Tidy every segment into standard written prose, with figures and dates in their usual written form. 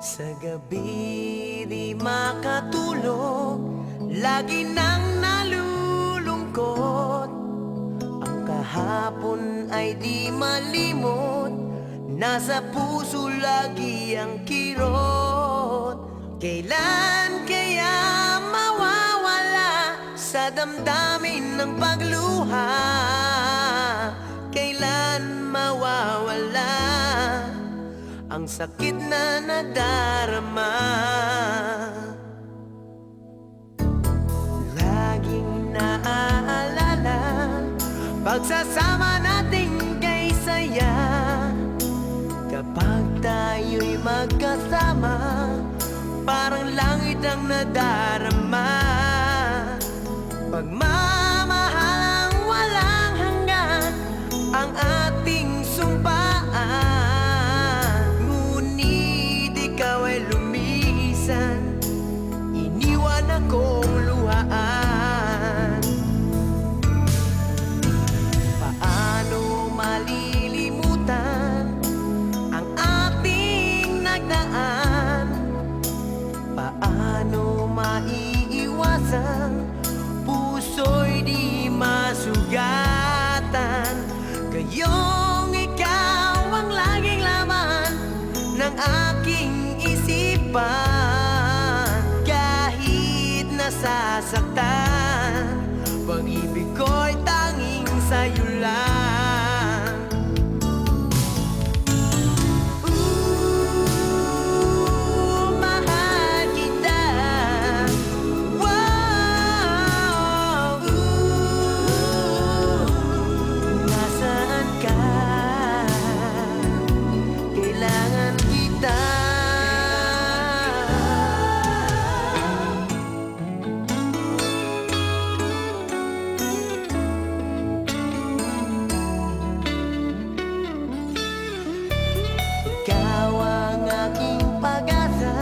Sa gabi di makatulog, lagi nang nalulungkot. Ang kahapon ay di malimot, nasa puso lagi ang kirot. Kailan kaya mawawala sa damdamin ng pagluha? Kailan mawawala ang sakit na nadarama? Laging naaalala pagsasama nating kay saya. Kapag tayo'y magkasama, parang langit ang nadarama. Pagmamahalang walang hanggan ang ating sumpaan. Ngunit ikaw ay lumisan, iniwan akong luhaan. Paano malilimutan ang ating nagdaan? Paano maiiwasan puso'y di masugatan? Gayong ikaw ang laging laman ng aking isipan. Kahit nasasaktan, pag-ibig ko'y tanging sa'yo lang. Mahal kita. Wow, nasaan ka? Kailangan kita. Ikaw ang aking pag-asa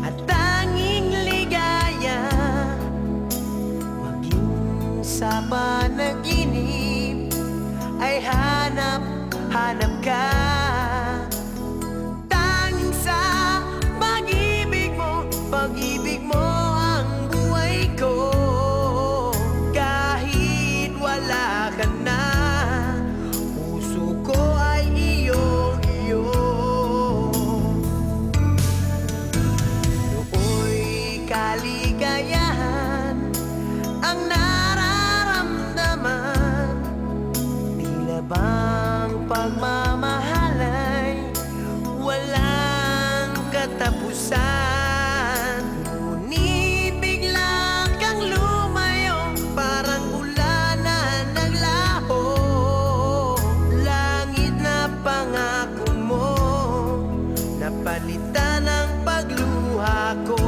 at tanging ligaya. Maging sa panaginip ay hanap ka. Tanging sa pag-ibig mo ang buhay ko. Kahit wala ka na, puso ko ay iyong-iyo. Nooy kaligayahan ang nararamdaman. Tila bang pagmamahalay walang katapusan. Ngunit bigla kang lumayo, parang ulan na naglaho. Langit na pangako mo, napalitan ang pagluha ko.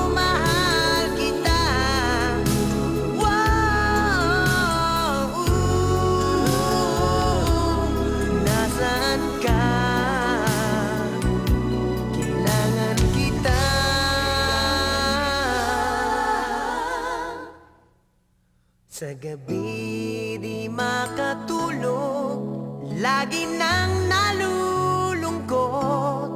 Mahal kita. Wow, nasaan ka? Kailangan kita. Sa gabi di makatulog, lagi nang nalulungkot.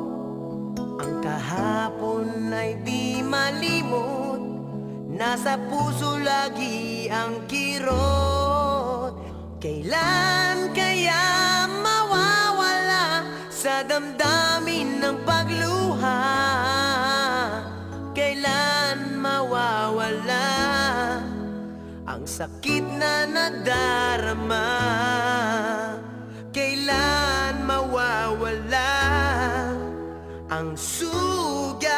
Ang kahapon ay di malimot, nasa puso lagi ang kirot. Kailan kaya mawawala sa damdamin ng pagluha? Kailan mawawala ang sakit na nadarama? Kailan mawawala ang sugat